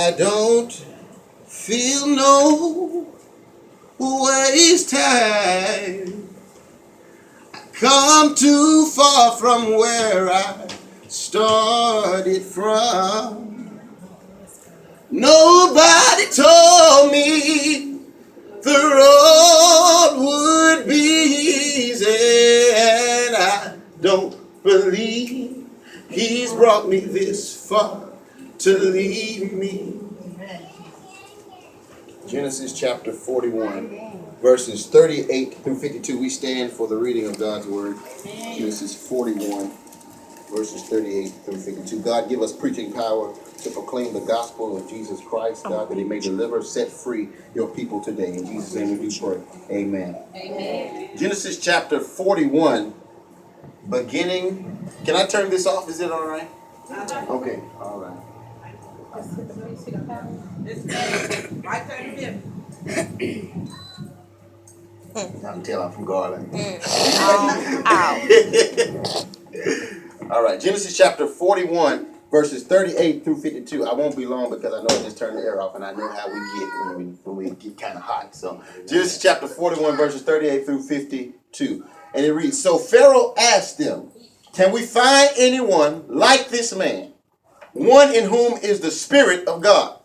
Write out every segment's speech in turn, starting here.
I don't feel no waste time. Come too far from where I started from. Nobody told me the road would be easy, and I don't believe he's brought me this far to leave me. Genesis chapter 41, verses 38 through 52. We stand for the reading of God's word. Genesis 41, verses 38 through 52. God, give us preaching power to proclaim the gospel of Jesus Christ, God, that he may deliver, set free your people today. In Jesus' name we do pray. Amen. Amen. Genesis chapter 41, beginning. Can I turn this off? Is it all right? Okay, all right. I can tell I'm from Garland. All right, Genesis chapter 41, verses 38 through 52. I won't be long because I know I just turned the air off and I know how we get when we get kind of hot. So Genesis chapter 41, verses 38 through 52. And it reads, So Pharaoh asked them, Can we find anyone like this man, one in whom is the Spirit of God?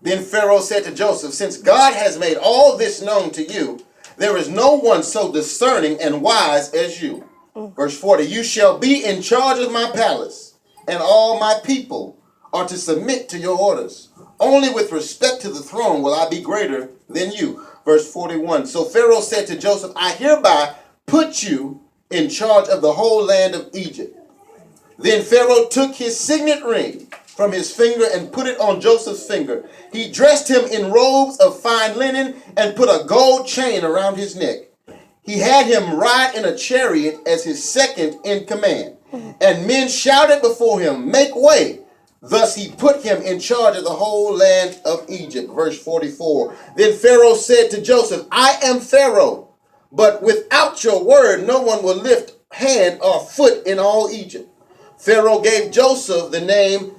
Then Pharaoh said to Joseph, Since God has made all this known to you, there is no one so discerning and wise as you. Verse 40, You shall be in charge of my palace, and all my people are to submit to your orders. Only with respect to the throne will I be greater than you. Verse 41, So Pharaoh said to Joseph, I hereby put you in charge of the whole land of Egypt. Then Pharaoh took his signet ring from his finger and put it on Joseph's finger. He dressed him in robes of fine linen and put a gold chain around his neck. He had him ride in a chariot as his second in command. And men shouted before him, Make way! Thus he put him in charge of the whole land of Egypt. Verse 44. Then Pharaoh said to Joseph, I am Pharaoh, but without your word no one will lift hand or foot in all Egypt. Pharaoh gave Joseph the name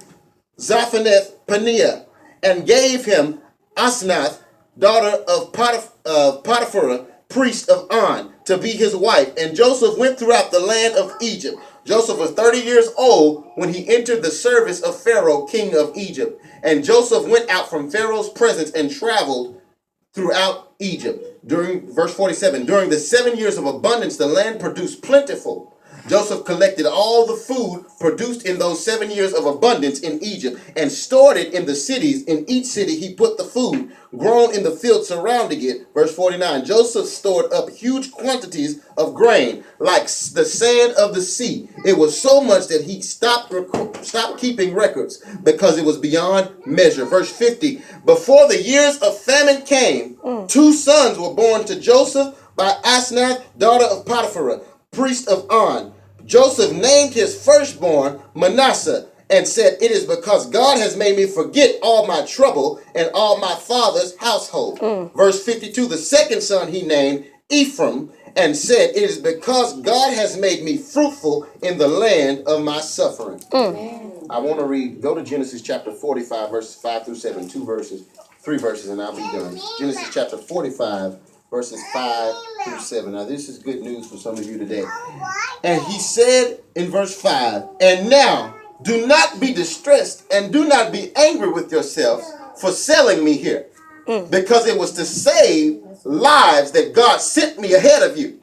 Zaphaneth-Paneah and gave him Asnath, daughter of Potiphar, priest of On, to be his wife. And Joseph went throughout the land of Egypt. Joseph was 30 years old when he entered the service of Pharaoh, king of Egypt. And Joseph went out from Pharaoh's presence and traveled throughout Egypt. During verse 47, during the 7 years of abundance, the land produced plentiful. Joseph collected all the food produced in those 7 years of abundance in Egypt and stored it in the cities. In each city he put the food grown in the field surrounding it. Verse 49, Joseph stored up huge quantities of grain like the sand of the sea. It was so much that he stopped keeping records because it was beyond measure. Verse 50, before the years of famine came, 2 sons were born to Joseph by Asnath, daughter of Potiphar, priest of On. Joseph named his firstborn Manasseh and said, It is because God has made me forget all my trouble and all my father's household. Verse 52, the second son he named Ephraim and said, It is because God has made me fruitful in the land of my suffering. I want to go to Genesis chapter 45, verses 5 through 7, 3 verses, and I'll be done. Genesis chapter 45, verses 5 through 7. Now, this is good news for some of you today. And he said in verse 5, And now, do not be distressed and do not be angry with yourselves for selling me here, because it was to save lives that God sent me ahead of you.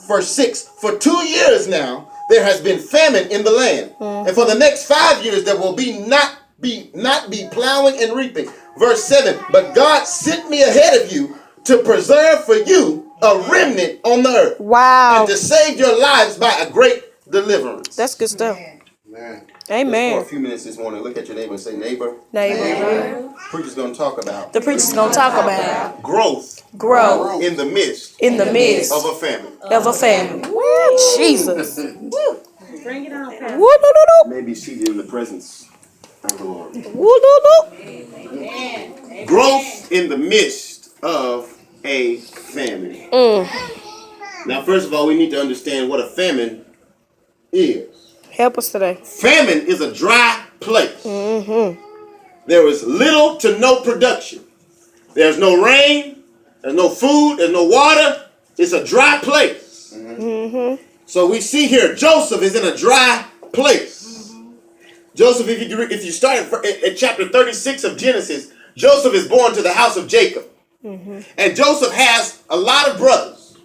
Verse 6, for 2 years now, there has been famine in the land. And for the next 5 years, there will not be plowing and reaping. Verse 7, but God sent me ahead of you to preserve for you a remnant on the earth. Wow. And to save your lives by a great deliverance. That's good stuff. Amen. Amen. Just for a few minutes this morning, look at your neighbor and say, Neighbor. Neighbor. Preacher's going to talk about. The preacher's going to talk about growth. Growth. In the midst. In the midst. Of a famine. Of a famine. Woo, Jesus. Bring it on, Pastor. Woo, no, no, no. Maybe seated in the presence of the Lord. Woo, no, no. Amen. Growth in the midst of a famine. Now, first of all, we need to understand what a famine is. Help us today. Famine is a dry place. there was little to no production. There's no rain, there's no food, there's no water. It's a dry place. Mm-hmm. So we see here Joseph is in a dry place. Mm-hmm. Joseph, if you start at chapter 36 of Genesis, Joseph is born to the house of Jacob. Mm-hmm. And Joseph has a lot of brothers.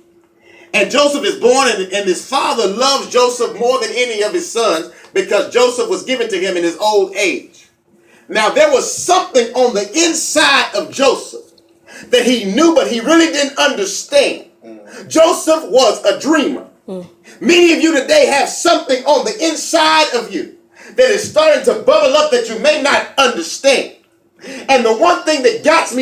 And Joseph is born, and his father loves Joseph more than any of his sons because Joseph was given to him in his old age. Now, there was something on the inside of Joseph that he knew, but he really didn't understand. Joseph was a dreamer. Many of you today have something on the inside of you that is starting to bubble up that you may not understand. And the one thing that gets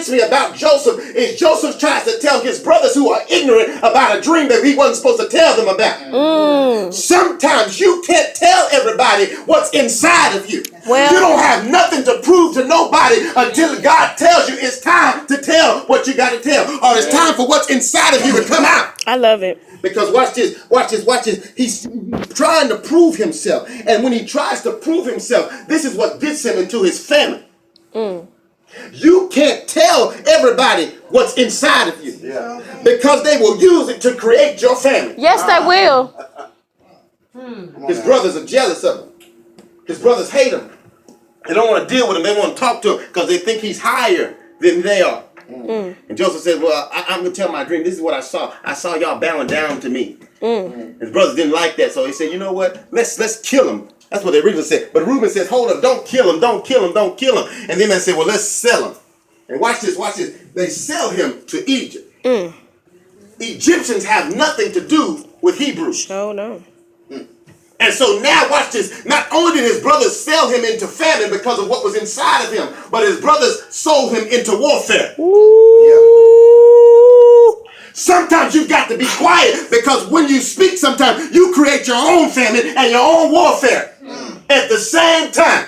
me about Joseph is Joseph tries to tell his brothers who are ignorant about a dream that he wasn't supposed to tell them about. Sometimes you can't tell everybody what's inside of you. Well, you don't have nothing to prove to nobody until God tells you it's time to tell what you got to tell, or it's time for what's inside of you to come out. I love it. Because watch this. He's trying to prove himself. And when he tries to prove himself, this is what gets him into his famine. You can't tell everybody what's inside of you because they will use it to create your family. Yes, they will. His brothers are jealous of him. His brothers hate him. They don't want to deal with him. They want to talk to him because they think he's higher than they are. And Joseph said, well, I'm going to tell my dream. This is what I saw. I saw y'all bowing down to me. His brothers didn't like that. So he said, you know what? Let's kill him. That's what they originally said. But Reuben says, hold up, don't kill him, don't kill him, don't kill him. And then they said, well, let's sell him. And watch this. They sell him to Egypt. Egyptians have nothing to do with Hebrews. Oh, no. And so now watch this. Not only did his brothers sell him into famine because of what was inside of him, but his brothers sold him into warfare. Sometimes you've got to be quiet because when you speak, sometimes you create your own famine and your own warfare at the same time.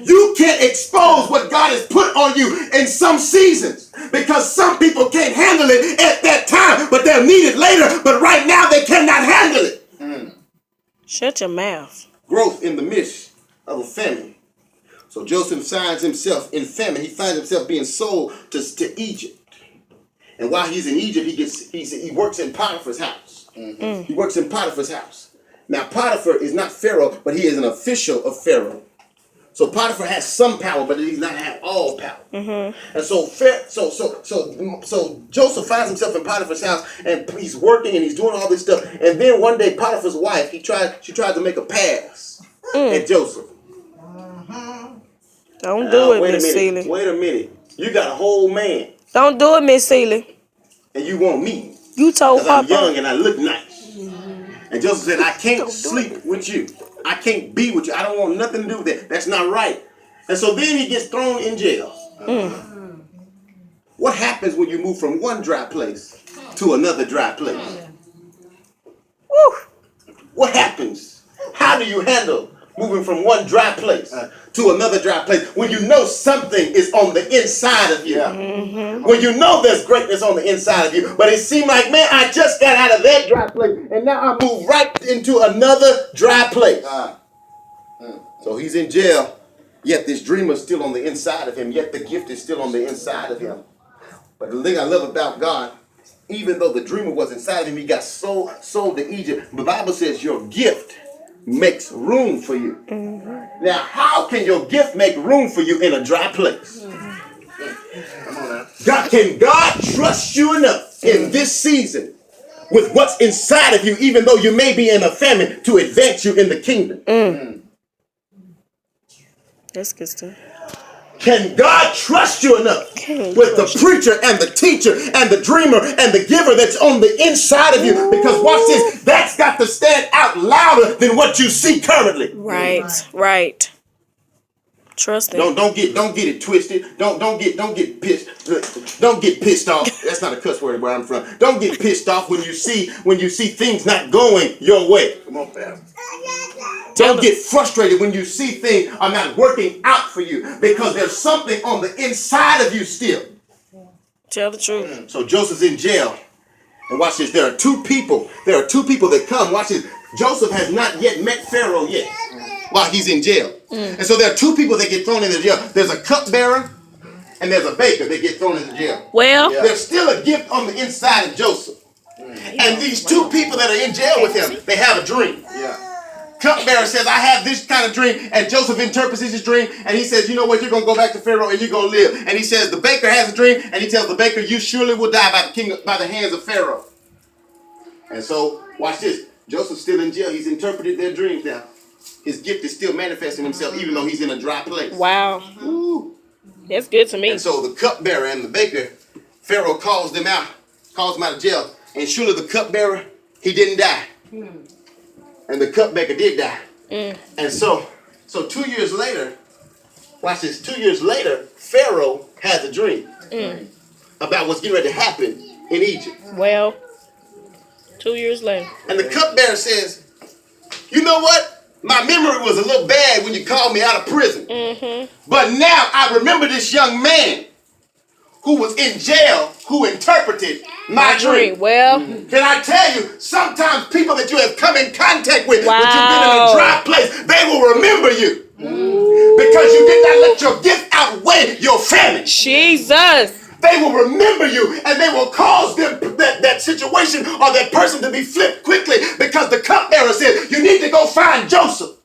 You can't expose what God has put on you in some seasons because some people can't handle it at that time, but they'll need it later. But right now they cannot handle it. Shut your mouth. Growth in the midst of a famine. So Joseph finds himself in famine. He finds himself being sold to Egypt. And while he's in Egypt, he works in Potiphar's house. He works in Potiphar's house. Now Potiphar is not Pharaoh, but he is an official of Pharaoh. So Potiphar has some power, but he does not have all power. And so Joseph finds himself in Potiphar's house, and he's working and he's doing all this stuff. And then one day Potiphar's wife, she tried to make a pass at Joseph. Don't do it, Miss Seeley. Wait a minute. You got a whole man. Don't do it, Miss Seeley. And you want me. You told Papa. I'm young and I look nice. And Joseph said, I can't sleep with you. I can't be with you. I don't want nothing to do with that. That's not right. And so then he gets thrown in jail. What happens when you move from one dry place to another dry place? What happens? How do you handle moving from one dry place to another dry place when you know something is on the inside of you? When you know there's greatness on the inside of you, but it seemed like, man, I just got out of that dry place and now I move right into another dry place. So he's in jail, yet this dream is still on the inside of him, yet the gift is still on the inside of him. But the thing I love about God, even though the dreamer was inside of him, he got sold to Egypt. The Bible says your gift makes room for you. Now, how can your gift make room for you in a dry place? Can God trust you enough in this season with what's inside of you, even though you may be in a famine, to advance you in the kingdom? That's good stuff. Can God trust you enough with the preacher and the teacher and the dreamer and the giver that's on the inside of you? Because watch this, that's got to stand out louder than what you see currently. Right. Trust him. Don't get it twisted. Don't get pissed off. That's not a cuss word where I'm from. Don't get pissed off when you see things not going your way. Come on, Pastor. Don't get frustrated when you see things are not working out for you because there's something on the inside of you still. Tell the truth. So Joseph's in jail. And watch this. There are two people that come. Watch this. Joseph has not yet met Pharaoh yet while he's in jail. And so there are two people that get thrown into jail. There's a cupbearer and there's a baker that get thrown into jail. Well, There's still a gift on the inside of Joseph. And these two people that are in jail with him, they have a dream. Cupbearer says, I have this kind of dream, and Joseph interprets his dream, and he says, you know what, you're going to go back to Pharaoh, and you're going to live. And he says, the baker has a dream, and he tells the baker, you surely will die by the hands of Pharaoh. And so, watch this. Joseph's still in jail. He's interpreted their dreams now. His gift is still manifesting himself, even though he's in a dry place. wow. Ooh. That's good to me. And so the cupbearer and the baker, Pharaoh calls them out of jail, and surely the cupbearer, he didn't die. And the cupbearer did die. And so 2 years later, watch this, 2 years later, Pharaoh has a dream about what's getting ready to happen in Egypt. Well, 2 years later. And the cupbearer says, you know what? My memory was a little bad when you called me out of prison. But now I remember this young man who was in jail who interpreted my dream. Well, Can I tell you, sometimes people that you have come in contact with, when you've been in a dry place, they will remember you. Because you did not let your gift outweigh your famine. Jesus. They will remember you, and they will cause them that situation or that person to be flipped quickly, because the cupbearer said, you need to go find Joseph.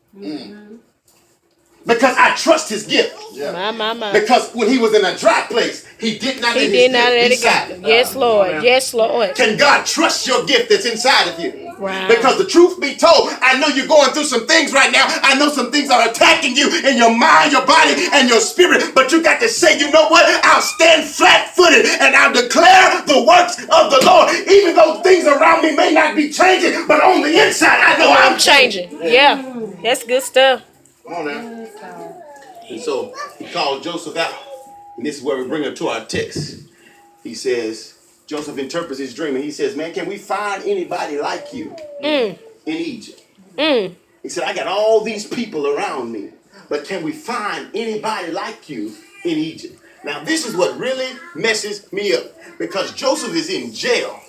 Because I trust his gift. My. Because when he was in a dry place, he did not let his gift be silent. Yes, Lord. Yes, Lord. Can God trust your gift that's inside of you? Wow. Because the truth be told, I know you're going through some things right now. I know some things are attacking you in your mind, your body, and your spirit. But you got to say, you know what? I'll stand flat-footed and I'll declare the works of the Lord. Even though things around me may not be changing, but on the inside, I know I'm changing. Yeah. That's good stuff. Come on now. And so he called Joseph out. And this is where we bring him to our text. He says, Joseph interprets his dream, and he says, man, can we find anybody like you in Egypt? He said, I got all these people around me, but can we find anybody like you in Egypt? Now, this is what really messes me up, because Joseph is in jail.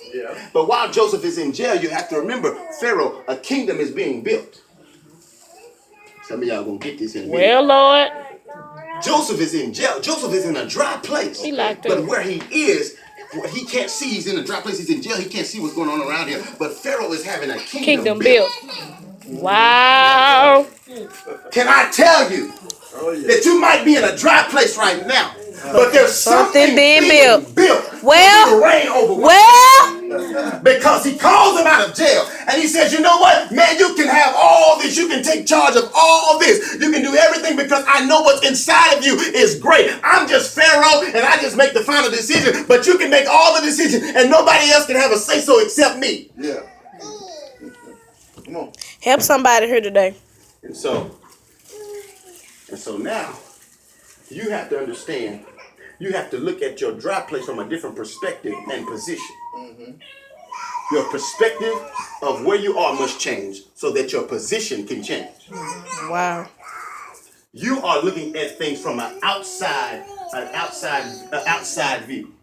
But while Joseph is in jail, you have to remember, Pharaoh, a kingdom is being built. Some of y'all gonna get this in a minute. Well, Lord. Joseph is in jail. Joseph is in a dry place. He locked But up. where he is, he can't see. He's in a dry place. He's in jail. He can't see what's going on around here. But Pharaoh is having a kingdom built. Wow. Can I tell you that you might be in a dry place right now, but there's something being built. Well, to reign over. Because he calls him out of jail and he says, you know what, man, you can have all this. You can take charge of all this. You can do everything because I know what's inside of you is great. I'm just Pharaoh and I just make the final decision, but you can make all the decisions and nobody else can have a say so except me. Yeah. Come on. help somebody here today. And so now you have to understand, you have to look at your dry place from a different perspective and position. Your perspective of where you are must change so that your position can change. Wow. You are looking at things from an outside view.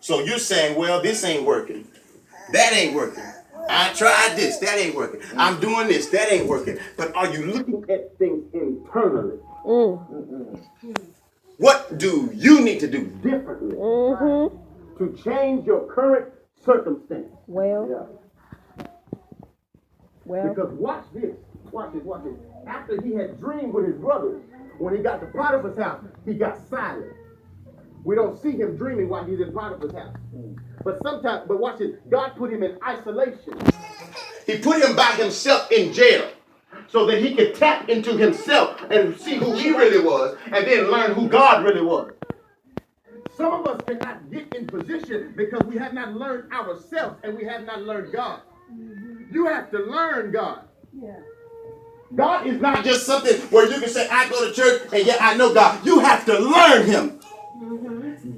So you're saying, well, this ain't working. That ain't working. I tried this. That ain't working. I'm doing this. That ain't working. But are you looking at things internally? What do you need to do differently to change your current circumstance? Because watch this. After he had dreamed with his brothers, when he got to Potiphar's house, he got silent. We don't see him dreaming while he's in Potiphar's house. But watch this, God put him in isolation. He put him by himself in jail so that he could tap into himself and see who he really was and then learn who God really was. Some of us cannot get in position because we have not learned ourselves and we have not learned God. You have to learn God. God is not just something where you can say, I go to church and yeah, I know God. You have to learn him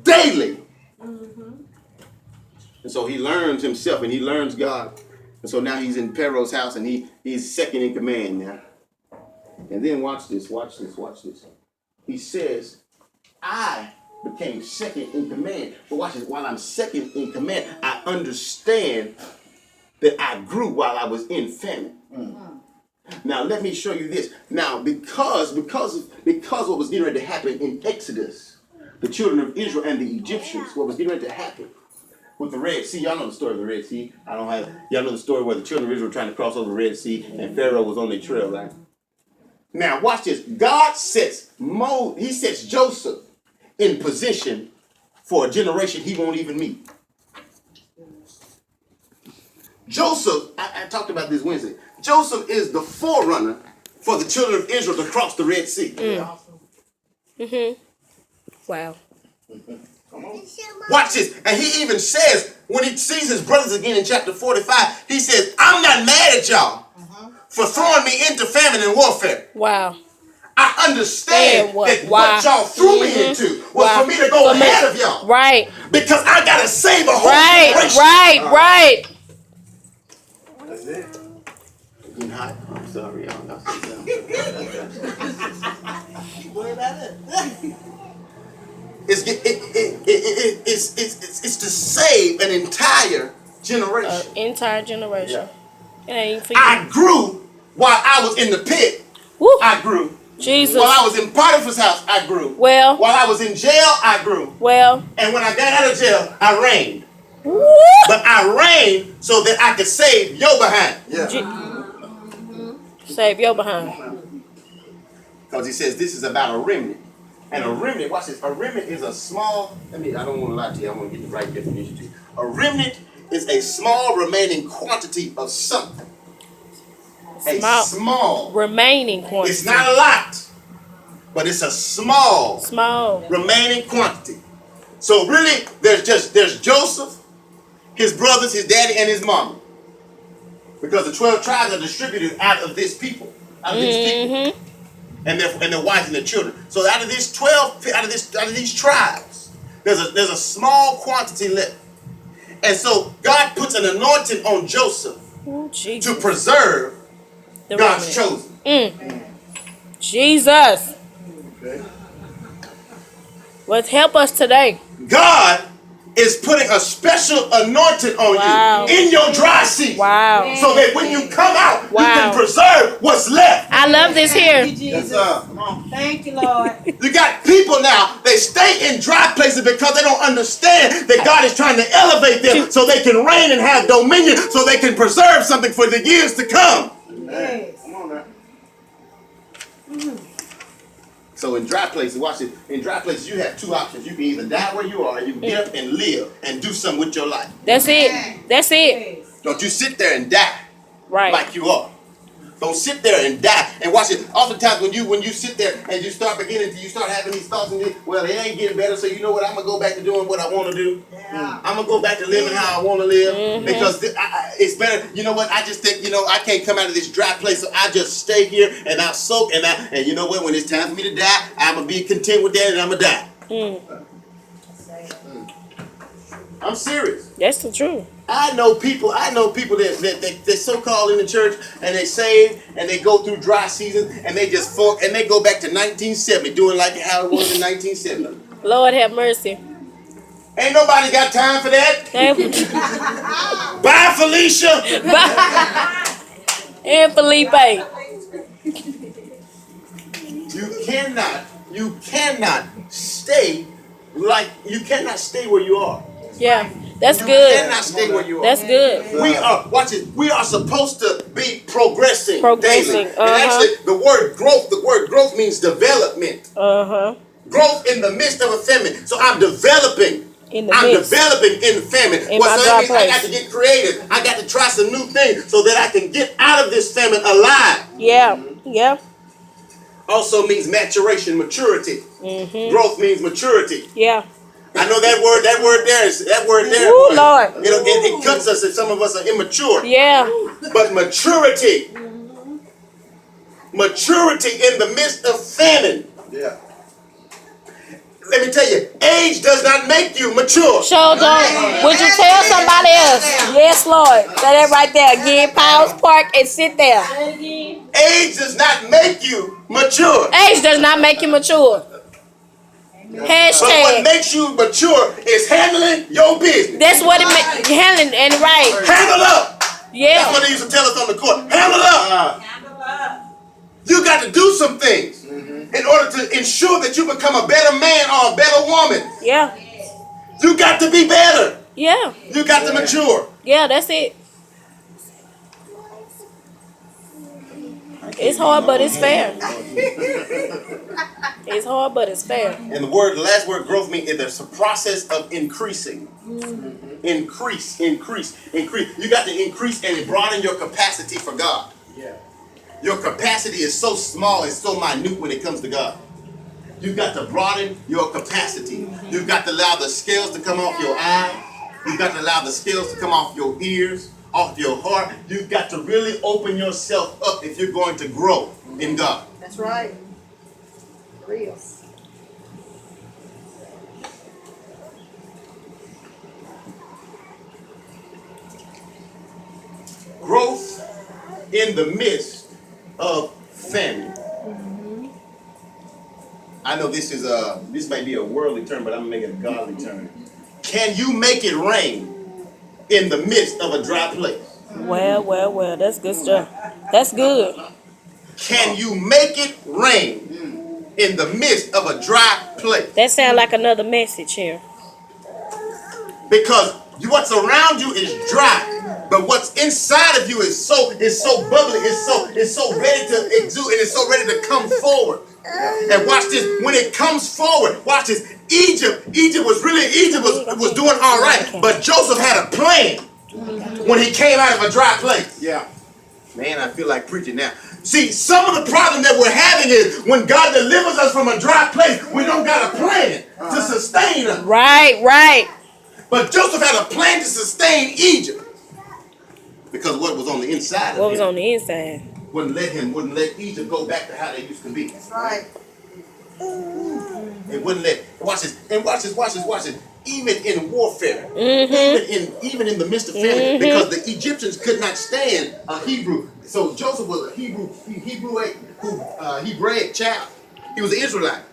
daily. And so he learns himself and he learns God. And so now he's in Pharaoh's house and he's second in command now. And then watch this. He says, I became second in command. But watch this, while I'm second in command, I understand that I grew while I was in famine. Now let me show you this. Now because what was getting ready to happen in Exodus, the children of Israel and the Egyptians, what was getting ready to happen with the Red Sea. Y'all know the story of the Red Sea. Y'all know the story where the children of Israel were trying to cross over the Red Sea and Pharaoh was on their trail, right? Now watch this. God sets Joseph in position for a generation he won't even meet. Joseph, I talked about this Wednesday. Joseph is the forerunner for the children of Israel to cross the Red Sea. Wow. Come on. Watch this. And he even says, when he sees his brothers again in chapter 45, he says, I'm not mad at y'all for throwing me into famine and warfare. Wow. I understand what y'all threw me into was for me to go ahead of y'all. Right. Because I got to save a whole generation. Right. That's it. It's getting hot. I'm sorry, y'all. Worry about it. It's to save an entire generation. Entire generation. Yeah. It ain't for you. I grew while I was in the pit. Woo. I grew. Jesus. While I was in Potiphar's house, I grew. Well. While I was in jail, I grew. Well. And when I got out of jail, I reigned. Woo. But I reigned so that I could save your behind. Yeah. Save your behind. Because he says this is about a remnant. And a remnant, watch this, a remnant is a small, I don't want to lie to you, I want to get the right definition to you. A remnant is a small remaining quantity of something. A small remaining quantity. It's not a lot, but it's a small remaining quantity. So really, there's Joseph, his brothers, his daddy, and his mama. Because the 12 tribes are distributed out of this people, out of these people. And their wives and their children. So out of these 12, out of these tribes, there's a small quantity left. And so God puts an anointing on Joseph to preserve God's chosen. Jesus. Okay. Let's help us today. God is putting a special anointing on you in your dry season. Wow. So that when you come out, you can preserve what's left. I love this here. Thank you, Jesus. Come on. Thank you, Lord. You got people now, they stay in dry places because they don't understand that God is trying to elevate them so they can reign and have dominion, so they can preserve something for the years to come. Yes. Come on now. So in dry places, watch it. In dry places, you have two options. You can either die where you are, or you can get up and live and do something with your life. That's it. That's it. Don't you sit there and die like you are. Don't sit there and die. And watch it. Oftentimes when you sit there and you start having these thoughts and well, it ain't getting better, so you know what? I'm gonna go back to doing what I want to do. Yeah. I'm gonna go back to living how I want to live because it's better. You know what? I just think I can't come out of this dry place, so I just stay here and I soak and you know what? When it's time for me to die, I'm gonna be content with that and I'm gonna die. I'm serious. That's the truth. I know people that so-called in the church and they save and they go through dry season and they just fork and they go back to 1970 doing like how it was in 1970. Lord have mercy. Ain't nobody got time for that. Bye, Felicia. Bye. And Felipe. You cannot stay where you are. Yeah, that's good. You cannot stay where you are. That's good. We are supposed to be progressing daily. And actually, the word growth means development. Growth in the midst of a famine. So I'm developing. Developing in the famine. So that means I got to get creative. I got to try some new things so that I can get out of this famine alive. Yeah. Also means maturation, maturity. Growth means maturity. Yeah. I know that word there. Ooh, Lord. It cuts us if some of us are immature. Yeah. But maturity in the midst of famine. Yeah. Let me tell you, age does not make you mature. Sure don't. Would you tell somebody else? Yes, Lord. Say that right there. Again, pause, park, and sit there. Age does not make you mature. Age does not make you mature. Hashtag. But what makes you mature is handling your business. That's what it makes. Handling and right. Handle up. Yeah. That's what they used to tell us on the court. Handle up. You got to do some things in order to ensure that you become a better man or a better woman. Yeah. You got to be better. Yeah. You got to mature. Yeah, that's it. It's hard, but it's fair. It's hard, but it's fair. And the last word, growth, means it's a process of increasing. Increase. You got to increase and broaden your capacity for God. Yeah. Your capacity is so small and so minute when it comes to God. You've got to broaden your capacity. You've got to allow the scales to come off your eyes. You've got to allow the scales to come off your ears, off your heart. You've got to really open yourself up if you're going to grow in God. That's right. Real. Growth in the midst of famine. I know this may be a worldly term, but I'm gonna make it a godly term. Can you make it rain in the midst of a dry place? Well. That's good stuff. That's good. Can you make it rain in the midst of a dry place? That sounds like another message here. Because what's around you is dry, but what's inside of you is so bubbly, it's so ready to exude, and it's so ready to come forward. And watch this. When it comes forward, watch this. Egypt was doing all right, but Joseph had a plan when he came out of a dry place. Yeah. Man, I feel like preaching now. See, some of the problem that we're having is when God delivers us from a dry place, we don't got a plan to sustain us. Right. But Joseph had a plan to sustain Egypt because what was on the inside What of was him on the inside? wouldn't let Egypt go back to how they used to be. That's right. It wouldn't let. Watch this. Even in warfare, even in the midst of famine, because the Egyptians could not stand a Hebrew. So Joseph was a Hebraic child. He was an Israelite.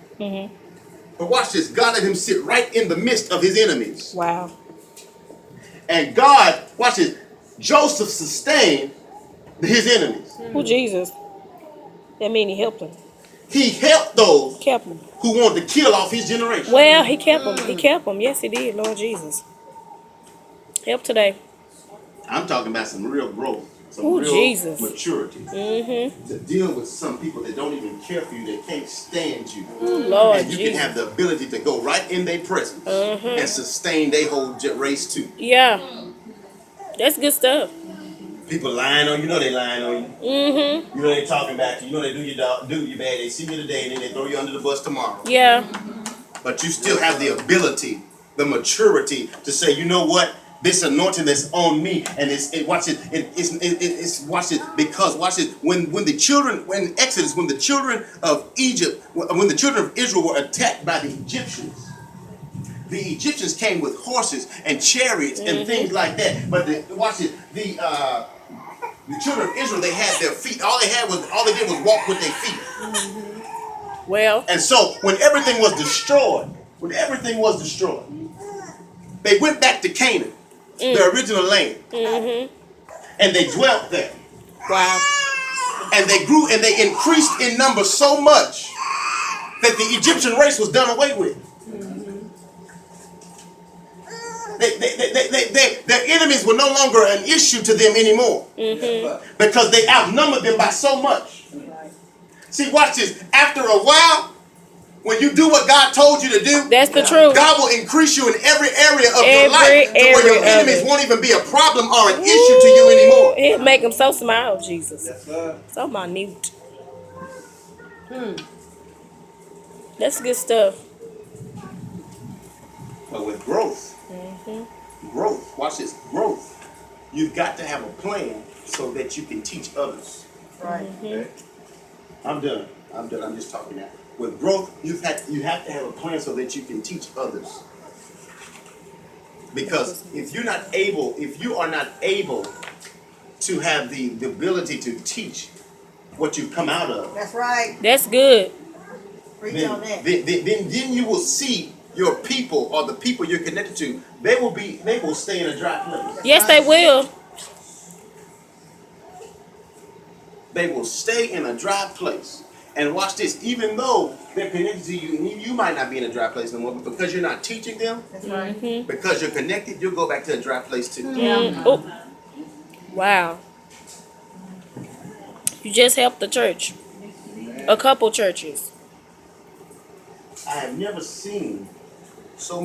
But watch this. God let him sit right in the midst of his enemies. Wow. And God, watch this. Joseph sustained his enemies. Who Jesus? That mean he helped him. He helped those Kept him. who wanted to kill off his generation. Well, he kept him. He kept him. Yes, he did, Lord Jesus. Help today. I'm talking about some real growth, some Ooh, real Jesus. maturity. To deal with some people that don't even care for you, that can't stand you. Lord And you Jesus. can have the ability to go right in their presence and sustain their whole race too. Yeah. That's good stuff. People lying on you, know they lying on you. You know they talking back to you. You know they do you bad. They see you today and then they throw you under the bus tomorrow. Yeah. But you still have the ability, the maturity to say, you know what? This anointing that's on me, and watch it. Watch it, because watch it. When the children of Egypt, when the children of Israel were attacked by the Egyptians came with horses and chariots and things like that. But watch it. The children of Israel, they had their feet. All they did was walk with their feet. Well. And so when everything was destroyed, they went back to Canaan, their original land. And they dwelt there. Wow. And they grew and they increased in number so much that the Egyptian race was done away with. Their enemies were no longer an issue to them anymore because they outnumbered them by so much. See, watch this. After a while, when you do what God told you to do, That's the truth. God will increase you in every area of your life to where your enemies won't even be a problem or an issue to you anymore. It'll make them so smile, Jesus. Yes, sir. So minute. That's good stuff. But with growth, watch this, growth, you've got to have a plan so that you can teach others. Right. Okay? I'm done. I'm just talking now. With growth, you have to have a plan so that you can teach others. Because if you are not able to have the ability to teach what you've come out of, That's right. That's good. Preach on that. then you will see your people or the people you're connected to, they will stay in a dry place. Yes, they will. they will stay in a dry place. And watch this, even though they're connected to you, and you might not be in a dry place no more, but because you're not teaching them, That's right. because you're connected, you'll go back to a dry place too. Oh, wow. You just helped the church. A couple churches. I have never seen so